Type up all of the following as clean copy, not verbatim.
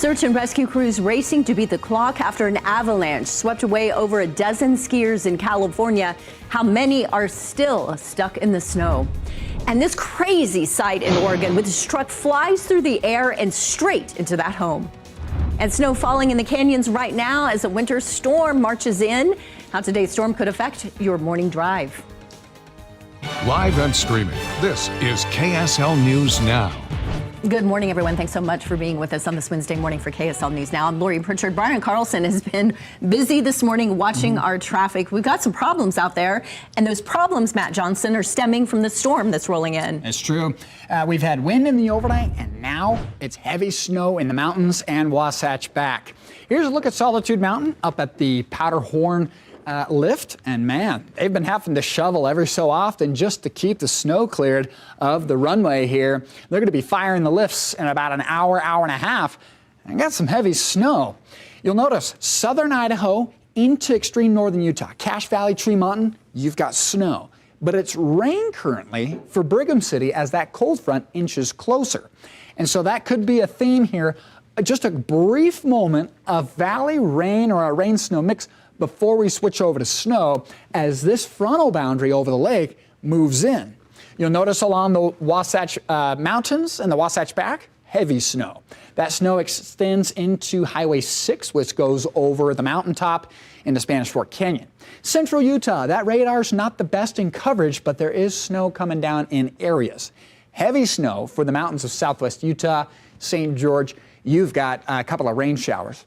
Search and rescue crews racing to beat the clock after an avalanche swept away over a dozen skiers in California. How many are still stuck in the snow? And this crazy sight in Oregon with this truck flies through the air and straight into that home. And snow falling in the canyons right now as a winter storm marches in. How today's storm could affect your morning drive. Live and streaming, this is KSL News Now. Good morning, everyone. Thanks so much for being with us on this Wednesday morning for KSL News Now. I'm Lori Pritchard. Brian Carlson has been busy this morning watching our traffic. We've got some problems out there, and those problems, Matt Johnson, are stemming from the storm that's rolling in. It's true. We've had wind in the overnight, and now it's heavy snow in the mountains and Wasatch Back. Here's a look at Solitude Mountain up at the Powderhorn lift, and man, they've been having to shovel every so often just to keep the snow cleared of the runway here. They're going to be firing the lifts in about an hour, hour and a half, and got some heavy snow. You'll notice southern Idaho into extreme northern Utah, Cache Valley, Tree Mountain, you've got snow. But it's rain currently for Brigham City as that cold front inches closer. And so that could be a theme here, just a brief moment of valley rain or a rain-snow mix before we switch over to snow as this frontal boundary over the lake moves in. You'll notice along the Wasatch Mountains and the Wasatch Back, heavy snow. That snow extends into Highway 6, which goes over the mountaintop into Spanish Fork Canyon. Central Utah, that radar's not the best in coverage, but there is snow coming down in areas. Heavy snow for the mountains of southwest Utah, St. George. You've got a couple of rain showers.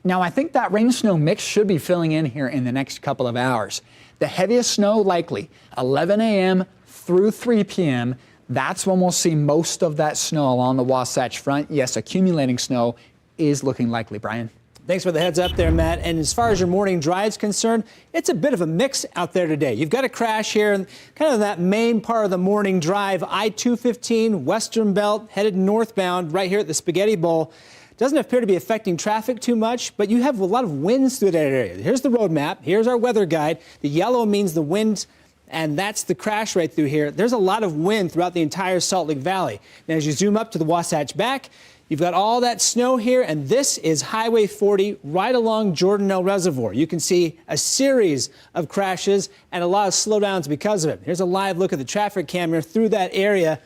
Now, I think that rain-snow mix should be filling in here in the next couple of hours. The heaviest snow likely 11 a.m. through 3 p.m. That's when we'll see most of that snow along the Wasatch Front. Yes, accumulating snow is looking likely, Brian. Thanks for the heads up there, Matt. And as far as your morning drive's concerned, it's a bit of a mix out there today. You've got a crash here in kind of that main part of the morning drive, I-215, Western Belt, headed northbound right here at the Spaghetti Bowl. Doesn't appear to be affecting traffic too much, but you have a lot of winds through that area. Here's the road map. Here's our weather guide. The yellow means the wind, and that's the crash right through here. There's a lot of wind throughout the entire Salt Lake Valley. Now, as you zoom up to the Wasatch Back, you've got all that snow here, and this is Highway 40 right along Jordanelle Reservoir. You can see a series of crashes and a lot of slowdowns because of it. Here's a live look at the traffic camera through that area.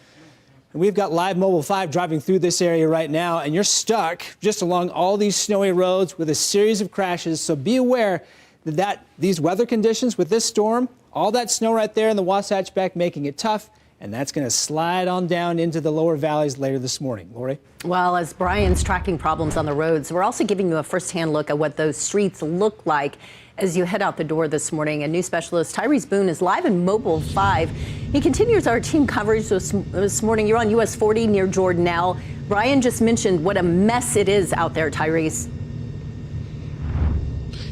And we've got Live Mobile 5 driving through this area right now, and you're stuck just along all these snowy roads with a series of crashes. So be aware that these weather conditions with this storm, all that snow right there in the Wasatch Back making it tough, and that's going to slide on down into the lower valleys later this morning. Lori? Well, as Brian's tracking problems on the roads, we're also giving you a firsthand look at what those streets look like as you head out the door this morning. And news specialist Tyrese Boone is live in Mobile 5. He continues our team coverage this morning. You're on US 40 near Jordanelle. Brian just mentioned what a mess it is out there, Tyrese.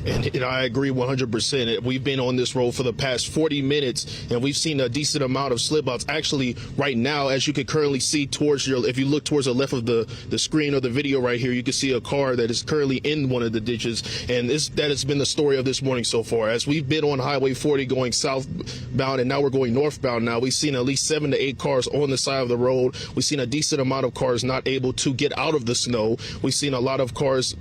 And I agree 100%. We've been on this road for the past 40 minutes, and we've seen a decent amount of slip outs. Actually, right now, as you can currently see towards if you look towards the left of the screen or the video right here, you can see a car that is currently in one of the ditches. And that has been the story of this morning so far. As we've been on Highway 40 going southbound, and now we're going northbound now, we've seen at least 7 to 8 cars on the side of the road. We've seen a decent amount of cars not able to get out of the snow. We've seen a lot of cars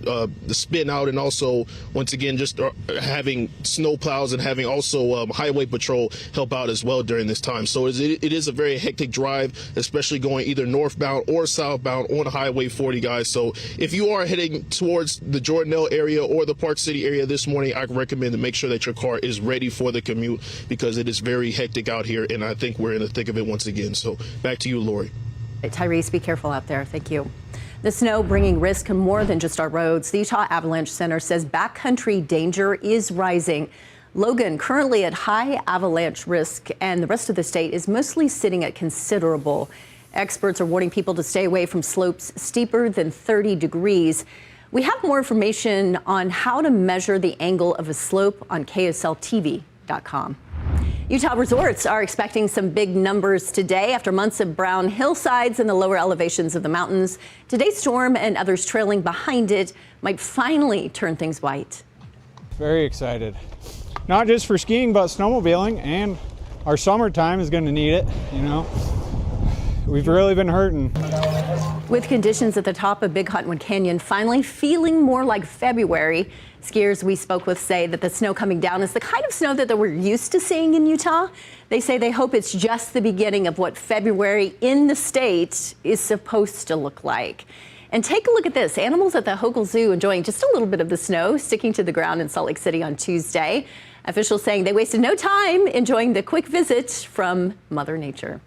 spin out, and also, once again, just having snow plows and having also highway patrol help out as well during this time. So it is a very hectic drive, especially going either northbound or southbound on Highway 40, guys. So if you are heading towards the Jordanelle area or the Park City area this morning, I recommend to make sure that your car is ready for the commute, because it is very hectic out here, and I think we're in the thick of it once again. So back to you, Lori. Tyrese, be careful out there. Thank you. The snow bringing risk more than just our roads. The Utah Avalanche Center says backcountry danger is rising. Logan currently at high avalanche risk, and the rest of the state is mostly sitting at considerable. Experts are warning people to stay away from slopes steeper than 30 degrees. We have more information on how to measure the angle of a slope on KSLTV.com. Utah resorts are expecting some big numbers today after months of brown hillsides in the lower elevations of the mountains. Today's storm and others trailing behind it might finally turn things white. Very excited. Not just for skiing, but snowmobiling, and our summertime is going to need it, you know. We've really been hurting. With conditions at the top of Big Cottonwood Canyon finally feeling more like February, skiers we spoke with say that the snow coming down is the kind of snow that we're used to seeing in Utah. They say they hope it's just the beginning of what February in the state is supposed to look like. And take a look at this. Animals at the Hogle Zoo enjoying just a little bit of the snow sticking to the ground in Salt Lake City on Tuesday. Officials saying they wasted no time enjoying the quick visit from Mother Nature.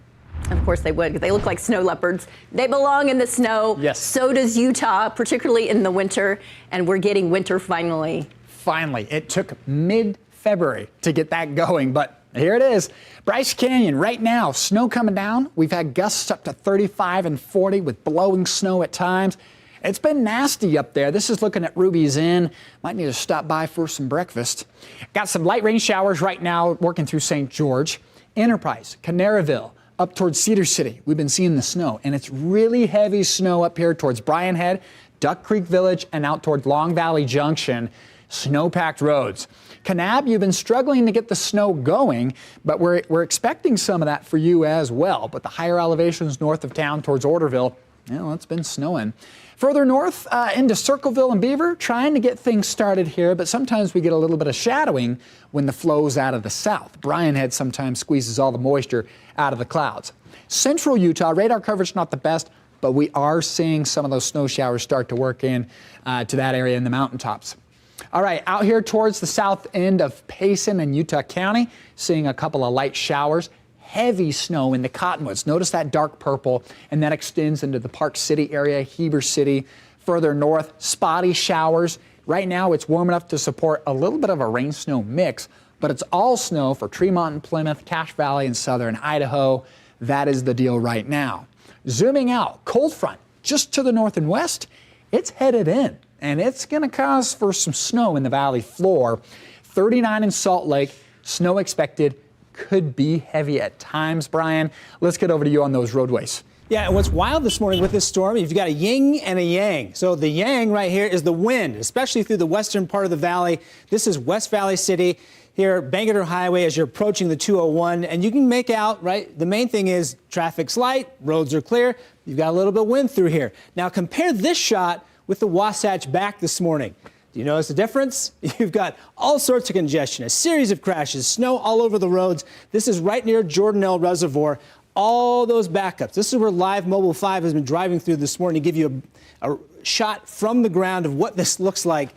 And of course they would, because they look like snow leopards. They belong in the snow. Yes. So does Utah, particularly in the winter. And we're getting winter finally. Finally. It took mid-February to get that going, but here it is. Bryce Canyon right now, snow coming down. We've had gusts up to 35 and 40 with blowing snow at times. It's been nasty up there. This is looking at Ruby's Inn. Might need to stop by for some breakfast. Got some light rain showers right now working through St. George. Enterprise, Canaryville, up towards Cedar City. We've been seeing the snow, and it's really heavy snow up here towards Bryan Head, Duck Creek Village, and out toward Long Valley Junction. Snow-packed roads. Kanab, you've been struggling to get the snow going, but we're expecting some of that for you as well. But the higher elevations north of town towards Orderville, well, it's been snowing. Further north into Circleville and Beaver, trying to get things started here, but sometimes we get a little bit of shadowing when the flow's out of the south. Bryan Head sometimes squeezes all the moisture out of the clouds. Central Utah, radar coverage not the best, but we are seeing some of those snow showers start to work in to that area in the mountaintops. All right, out here towards the south end of Payson and Utah County, seeing a couple of light showers. Heavy snow in the Cottonwoods. Notice that dark purple, and that extends into the Park City area, Heber City. Further north, spotty showers. Right now, it's warm enough to support a little bit of a rain-snow mix, but it's all snow for Tremont and Plymouth, Cache Valley, and southern Idaho. That is the deal right now. Zooming out, cold front just to the north and west. It's headed in, and it's going to cause for some snow in the valley floor. 39 in Salt Lake, snow expected. Could be heavy at times, Brian. Let's get over to you on those roadways. Yeah, and what's wild this morning with this storm, you've got a yin and a yang. So the yang right here is the wind, especially through the western part of the valley. This is West Valley City here, Bangerter Highway as you're approaching the 201. And you can make out, right, the main thing is traffic's light, roads are clear. You've got a little bit of wind through here. Now compare this shot with the Wasatch back this morning. Do you notice the difference? You've got all sorts of congestion, a series of crashes, snow all over the roads. This is right near Jordanelle Reservoir. All those backups. This is where Live Mobile 5 has been driving through this morning to give you a shot from the ground of what this looks like.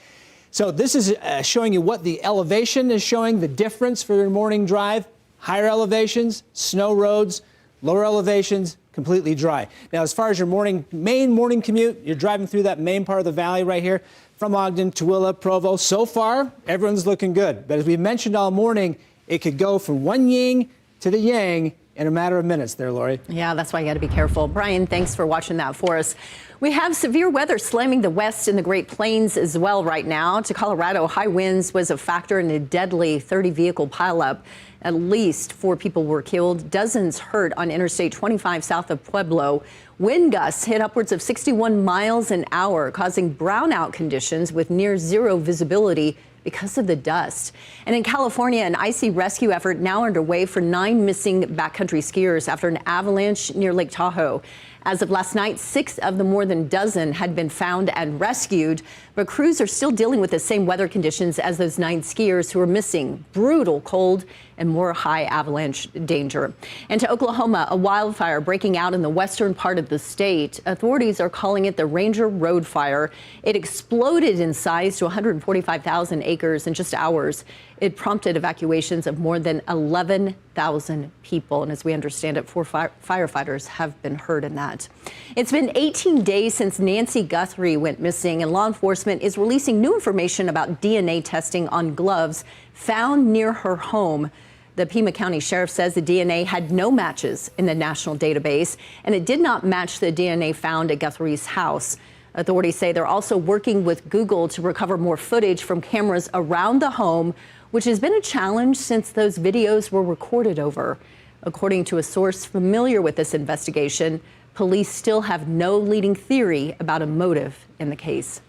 So this is showing you what the elevation is showing, the difference for your morning drive. Higher elevations, snow roads, lower elevations, completely dry. Now, as far as your main morning commute, you're driving through that main part of the valley right here from Ogden, Tooele, Provo. So far, everyone's looking good. But as we mentioned all morning, it could go from one yin to the yang in a matter of minutes there, Lori. Yeah, that's why you got to be careful. Brian, thanks for watching that for us. We have severe weather slamming the west and the Great Plains as well right now. To Colorado, high winds was a factor in a deadly 30-vehicle pileup. At least 4 people were killed, dozens hurt on Interstate 25 south of Pueblo. Wind gusts hit upwards of 61 miles an hour, causing brownout conditions with near zero visibility because of the dust. And in California, an icy rescue effort now underway for 9 missing backcountry skiers after an avalanche near Lake Tahoe. As of last night, 6 of the more than dozen had been found and rescued, but crews are still dealing with the same weather conditions as those 9 skiers who are missing. Brutal cold and more high avalanche danger. And to Oklahoma, a wildfire breaking out in the western part of the state. Authorities are calling it the Ranger Road Fire. It exploded in size to 145,000 acres in just hours. It prompted evacuations of more than 11,000 people. And as we understand it, 4 firefighters have been hurt in that. It's been 18 days since Nancy Guthrie went missing, and law enforcement is releasing new information about DNA testing on gloves found near her home. The Pima County Sheriff says the DNA had no matches in the national database, and it did not match the DNA found at Guthrie's house. Authorities say they're also working with Google to recover more footage from cameras around the home, which has been a challenge since those videos were recorded over. According to a source familiar with this investigation, police still have no leading theory about a motive in the case.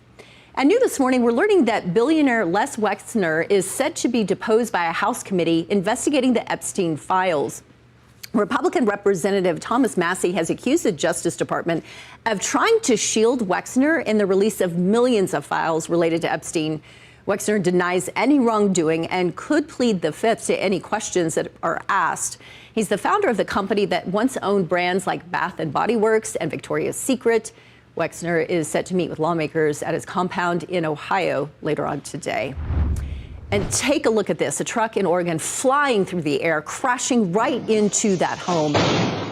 And new this morning, we're learning that billionaire Les Wexner is set to be deposed by a House committee investigating the Epstein files. Republican Representative Thomas Massie has accused the Justice Department of trying to shield Wexner in the release of millions of files related to Epstein. Wexner denies any wrongdoing and could plead the fifth to any questions that are asked. He's the founder of the company that once owned brands like Bath & Body Works and Victoria's Secret. Wexner is set to meet with lawmakers at his compound in Ohio later on today. And take a look at this. A truck in Oregon flying through the air, crashing right into that home.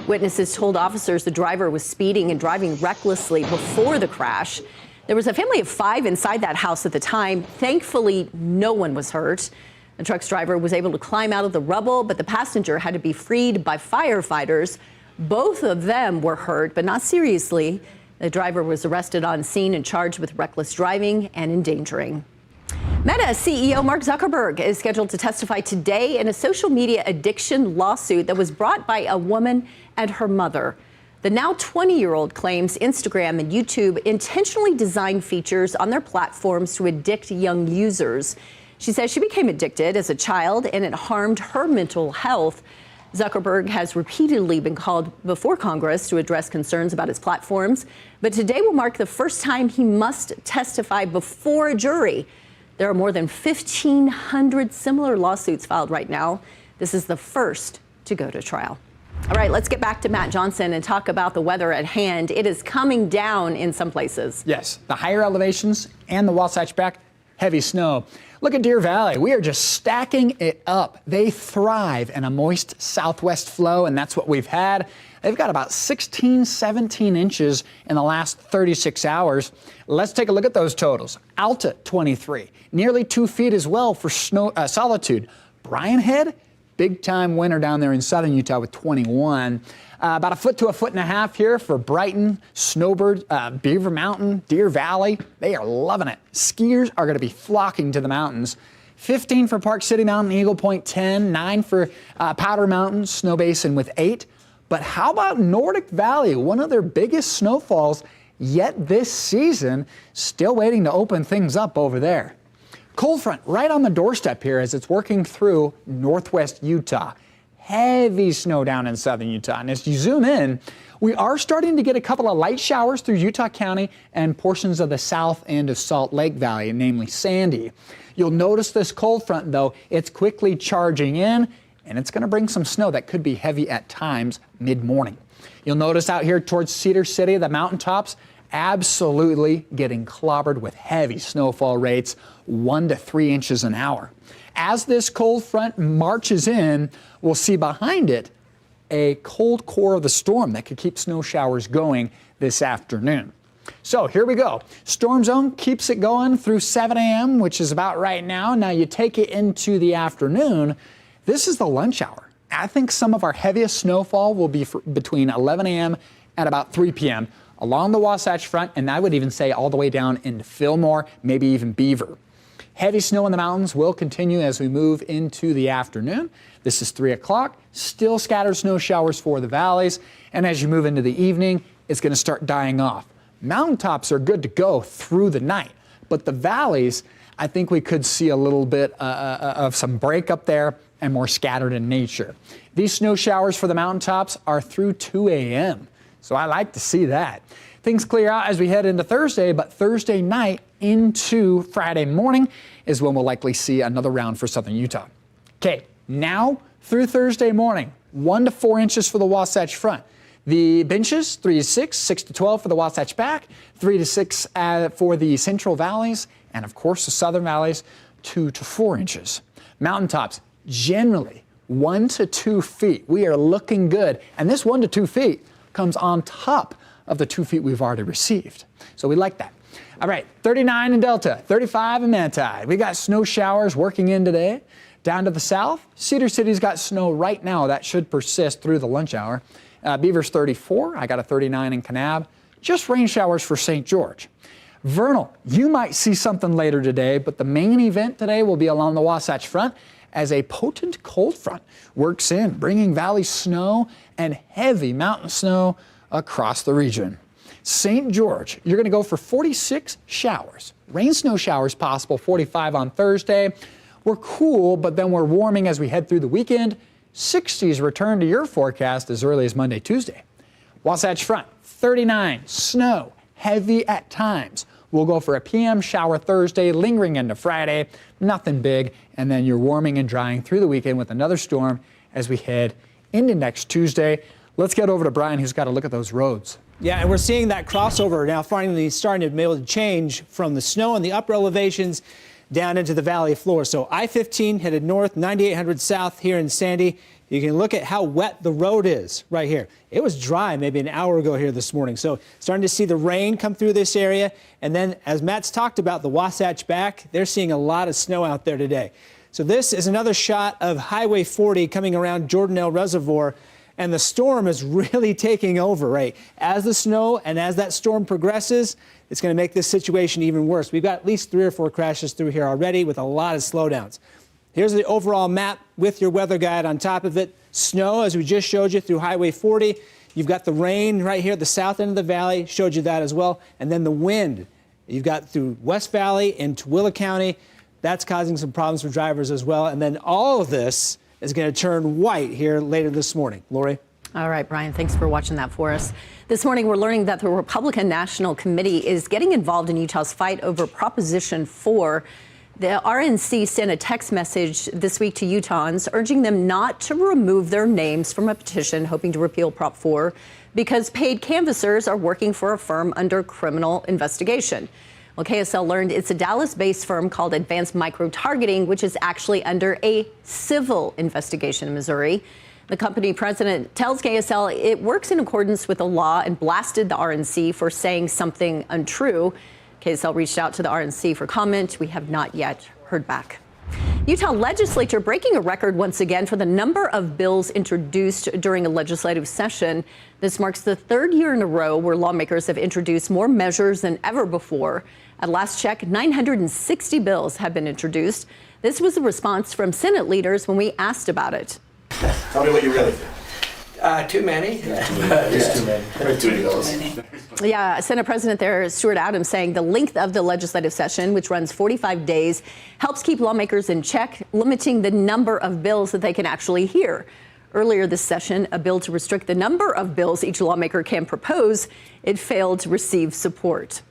Witnesses told officers the driver was speeding and driving recklessly before the crash. There was a family of 5 inside that house at the time. Thankfully, no one was hurt. The truck's driver was able to climb out of the rubble, but the passenger had to be freed by firefighters. Both of them were hurt, but not seriously. The driver was arrested on scene and charged with reckless driving and endangering. Meta CEO Mark Zuckerberg is scheduled to testify today in a social media addiction lawsuit that was brought by a woman and her mother. The now 20-year-old claims Instagram and YouTube intentionally designed features on their platforms to addict young users. She says she became addicted as a child and it harmed her mental health. Zuckerberg has repeatedly been called before Congress to address concerns about his platforms, but today will mark the first time he must testify before a jury. There are more than 1,500 similar lawsuits filed right now. This is the first to go to trial. All right, let's get back to Matt Johnson and talk about the weather at hand. It is coming down in some places. Yes, the higher elevations and the Wasatch back, heavy snow. Look at Deer Valley. We are just stacking it up. They thrive in a moist southwest flow, and that's what we've had. They've got about 16, 17 inches in the last 36 hours. Let's take a look at those totals. Alta, 23. Nearly 2 feet as well for Solitude. Bryan Head, big time winter down there in southern Utah with 21. About 1 foot to 1.5 feet here for Brighton, Snowbird, Beaver Mountain, Deer Valley. They are loving it. Skiers are going to be flocking to the mountains. 15 for Park City Mountain, Eagle Point 10, 9 for Powder Mountain, Snow Basin with 8. But how about Nordic Valley, one of their biggest snowfalls yet this season, still waiting to open things up over there. Cold front right on the doorstep here as it's working through northwest Utah. Heavy snow down in southern Utah. And as you zoom in, we are starting to get a couple of light showers through Utah County and portions of the south end of Salt Lake Valley, namely Sandy. You'll notice this cold front, though, it's quickly charging in, and it's going to bring some snow that could be heavy at times mid-morning. You'll notice out here towards Cedar City, the mountaintops, absolutely getting clobbered with heavy snowfall rates, 1 to 3 inches an hour. As this cold front marches in, we'll see behind it a cold core of the storm that could keep snow showers going this afternoon. So here we go. Storm zone keeps it going through 7 a.m., which is about right now. Now you take it into the afternoon. This is the lunch hour. I think some of our heaviest snowfall will be between 11 a.m. and about 3 p.m. along the Wasatch Front, and I would even say all the way down into Fillmore, maybe even Beaver. Heavy snow in the mountains will continue as we move into the afternoon. This is 3 o'clock, still scattered snow showers for the valleys, and as you move into the evening, it's going to start dying off. Mountaintops are good to go through the night, but the valleys, I think we could see a little bit of some break up there and more scattered in nature. These snow showers for the mountaintops are through 2 a.m., so I like to see that. Things clear out as we head into Thursday, but Thursday night into Friday morning is when we'll likely see another round for southern Utah. Okay, now through Thursday morning, 1 to 4 inches for the Wasatch Front. The benches, 3 to 6, 6 to 12 for the Wasatch Back, 3 to 6 for the Central Valleys, and of course the Southern Valleys, 2 to 4 inches. Mountaintops, generally 1 to 2 feet. We are looking good, and this 1 to 2 feet comes on top of the 2 feet we've already received. So we like that. All right, 39 in Delta, 35 in Manti. We got snow showers working in today. Down to the south, Cedar City's got snow right now. That should persist through the lunch hour. Beaver's 34. I got a 39 in Kanab. Just rain showers for St. George. Vernal, you might see something later today, but the main event today will be along the Wasatch Front as a potent cold front works in, bringing valley snow and heavy mountain snow across the region. St. George, you're going to go for 46 showers. Rain snow showers possible, 45 on Thursday. We're cool, but then we're warming as we head through the weekend. 60s return to your forecast as early as Monday, Tuesday. Wasatch Front, 39, snow, heavy at times. We'll go for a PM shower Thursday, lingering into Friday, nothing big, and then you're warming and drying through the weekend with another storm as we head into next Tuesday. Let's get over to Brian, who's got a look at those roads. Yeah, and we're seeing that crossover now finally starting to be able to change from the snow and the upper elevations down into the valley floor. So I-15 headed north, 9800 south here in Sandy. You can look at how wet the road is right here. It was dry maybe an hour ago here this morning. So starting to see the rain come through this area. And then as Matt's talked about the Wasatch back, they're seeing a lot of snow out there today. So this is another shot of Highway 40 coming around Jordanelle Reservoir. And the storm is really taking over, right? As the snow and as that storm progresses, it's going to make this situation even worse. We've got at least 3 or 4 crashes through here already with a lot of slowdowns. Here's the overall map with your weather guide on top of it. Snow, as we just showed you, through Highway 40. You've got the rain right here at the south end of the valley, showed you that as well. And then the wind, you've got through West Valley and Tooele County. That's causing some problems for drivers as well. And then all of this is going to turn white here later this morning. Lori? All right, Brian, thanks for watching that for us. This morning, we're learning that the Republican National Committee is getting involved in Utah's fight over Proposition 4. The RNC sent a text message this week to Utahns urging them not to remove their names from a petition hoping to repeal Prop 4 because paid canvassers are working for a firm under criminal investigation. Well, KSL learned it's a Dallas-based firm called Advanced Micro-Targeting, which is actually under a civil investigation in Missouri. The company president tells KSL it works in accordance with the law and blasted the RNC for saying something untrue. KSL reached out to the RNC for comment. We have not yet heard back. Utah legislature breaking a record once again for the number of bills introduced during a legislative session. This marks the 3rd year in a row where lawmakers have introduced more measures than ever before. At last check, 960 bills have been introduced. This was a response from Senate leaders when we asked about it. Tell me what you really think. Too many. Just too many. There's too many bills. Yeah, Senate President there, Stuart Adams, saying the length of the legislative session, which runs 45 days, helps keep lawmakers in check, limiting the number of bills that they can actually hear. Earlier this session, a bill to restrict the number of bills each lawmaker can propose, it failed to receive support.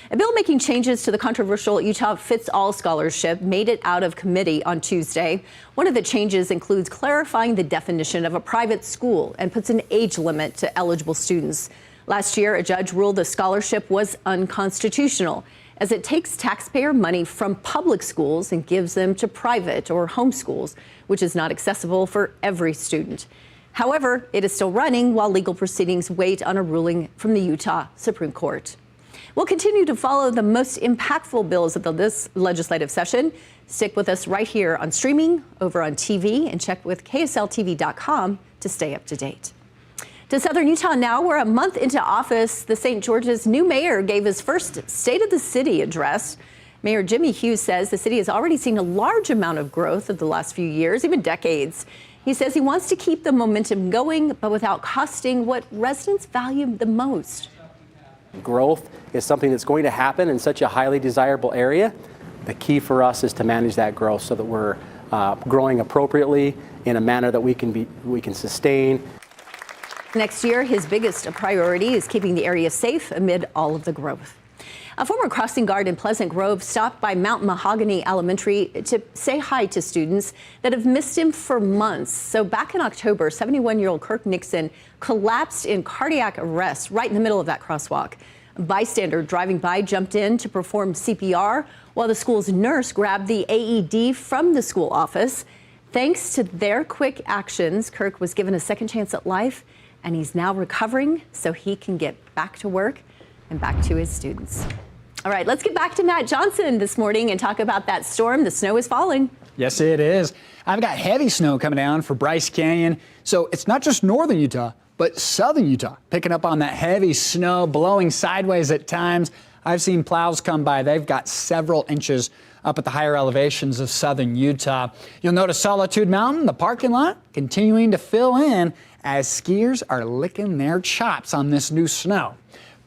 A bill making changes to the controversial Utah Fits All scholarship made it out of committee on Tuesday. One of the changes includes clarifying the definition of a private school and puts an age limit to eligible students. Last year, a judge ruled the scholarship was unconstitutional as it takes taxpayer money from public schools and gives them to private or home schools, which is not accessible for every student. However, it is still running while legal proceedings wait on a ruling from the Utah Supreme Court. We'll continue to follow the most impactful bills of this legislative session. Stick with us right here on streaming, over on TV, and check with KSLTV.com to stay up to date. To Southern Utah now, where a month into office, the St. George's new mayor gave his first State of the City address. Mayor Jimmy Hughes says the city has already seen a large amount of growth of the last few years, even decades. He says he wants to keep the momentum going, but without costing what residents value the most. Growth is something that's going to happen in such a highly desirable area. The key for us is to manage that growth so that we're growing appropriately in a manner that we can sustain. Next year, his biggest priority is keeping the area safe amid all of the growth. A former crossing guard in Pleasant Grove stopped by Mount Mahogany Elementary to say hi to students that have missed him for months. So back in October, 71-year-old Kirk Nixon collapsed in cardiac arrest right in the middle of that crosswalk. A bystander driving by jumped in to perform CPR while the school's nurse grabbed the AED from the school office. Thanks to their quick actions, Kirk was given a second chance at life, and he's now recovering so he can get back to work and back to his students. All right, let's get back to Matt Johnson this morning and talk about that storm. The snow is falling. Yes, it is. I've got heavy snow coming down for Bryce Canyon. So it's not just northern Utah, but southern Utah, picking up on that heavy snow, blowing sideways at times. I've seen plows come by. They've got several inches up at the higher elevations of southern Utah. You'll notice Solitude Mountain, the parking lot, continuing to fill in as skiers are licking their chops on this new snow.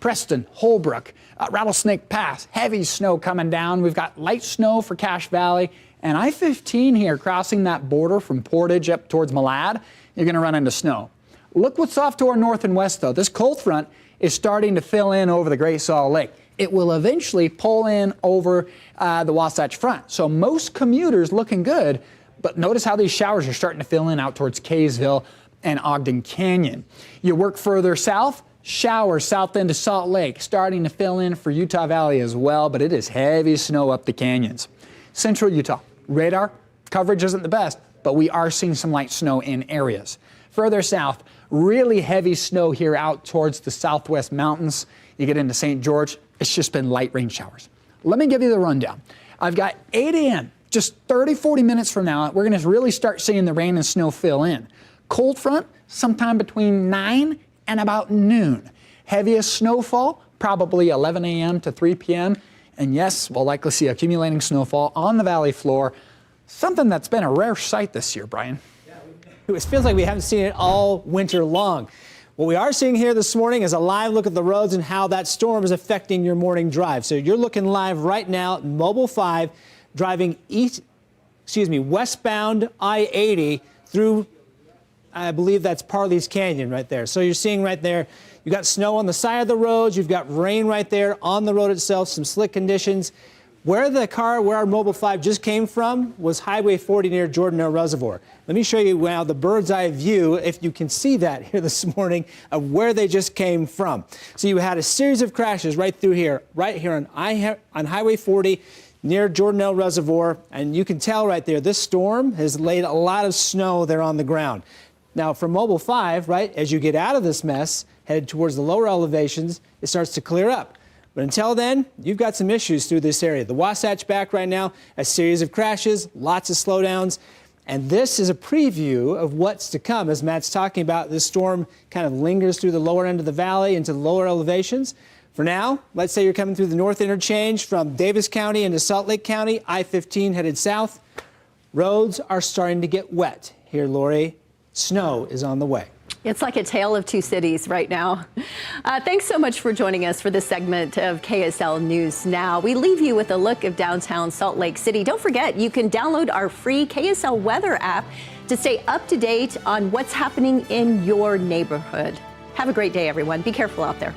Preston, Holbrook, Rattlesnake Pass, heavy snow coming down. We've got light snow for Cache Valley. And I-15 here, crossing that border from Portage up towards Malad, you're going to run into snow. Look what's off to our north and west, though. This cold front is starting to fill in over the Great Salt Lake. It will eventually pull in over the Wasatch Front. So most commuters looking good, but notice how these showers are starting to fill in out towards Kaysville and Ogden Canyon. You work further south, showers south into Salt Lake, starting to fill in for Utah Valley as well, but it is heavy snow up the canyons. Central Utah, radar coverage isn't the best, but we are seeing some light snow in areas. Further south, really heavy snow here out towards the southwest mountains. You get into St. George, it's just been light rain showers. Let me give you the rundown. I've got 8 a.m., just 30, 40 minutes from now, we're going to really start seeing the rain and snow fill in. Cold front, sometime between 9 and about noon. Heaviest snowfall, probably 11 a.m. to 3 p.m. And yes, we'll likely see accumulating snowfall on the valley floor, something that's been a rare sight this year, Brian. It feels like we haven't seen it all winter long. What we are seeing here this morning is a live look at the roads and how that storm is affecting your morning drive. So you're looking live right now at Mobile 5, driving westbound I-80 through, I believe that's Parley's Canyon right there. So you're seeing right there, you've got snow on the side of the roads, you've got rain right there on the road itself, some slick conditions. Where our Mobile 5 just came from was Highway 40 near Jordanelle Reservoir. Let me show you now the bird's eye view, if you can see that here this morning, of where they just came from. So you had a series of crashes right through here, on Highway 40 near Jordanelle Reservoir, and you can tell right there, this storm has laid a lot of snow there on the ground. Now from Mobile 5, right, as you get out of this mess, headed towards the lower elevations, it starts to clear up. But until then, you've got some issues through this area. The Wasatch back right now, a series of crashes, lots of slowdowns. And this is a preview of what's to come. As Matt's talking about, this storm kind of lingers through the lower end of the valley into the lower elevations. For now, let's say you're coming through the north interchange from Davis County into Salt Lake County, I-15 headed south. Roads are starting to get wet. Here, Lori, snow is on the way. It's like a tale of two cities right now. Thanks so much for joining us for this segment of KSL News Now. We leave you with a look of downtown Salt Lake City. Don't forget, you can download our free KSL weather app to stay up to date on what's happening in your neighborhood. Have a great day, everyone. Be careful out there.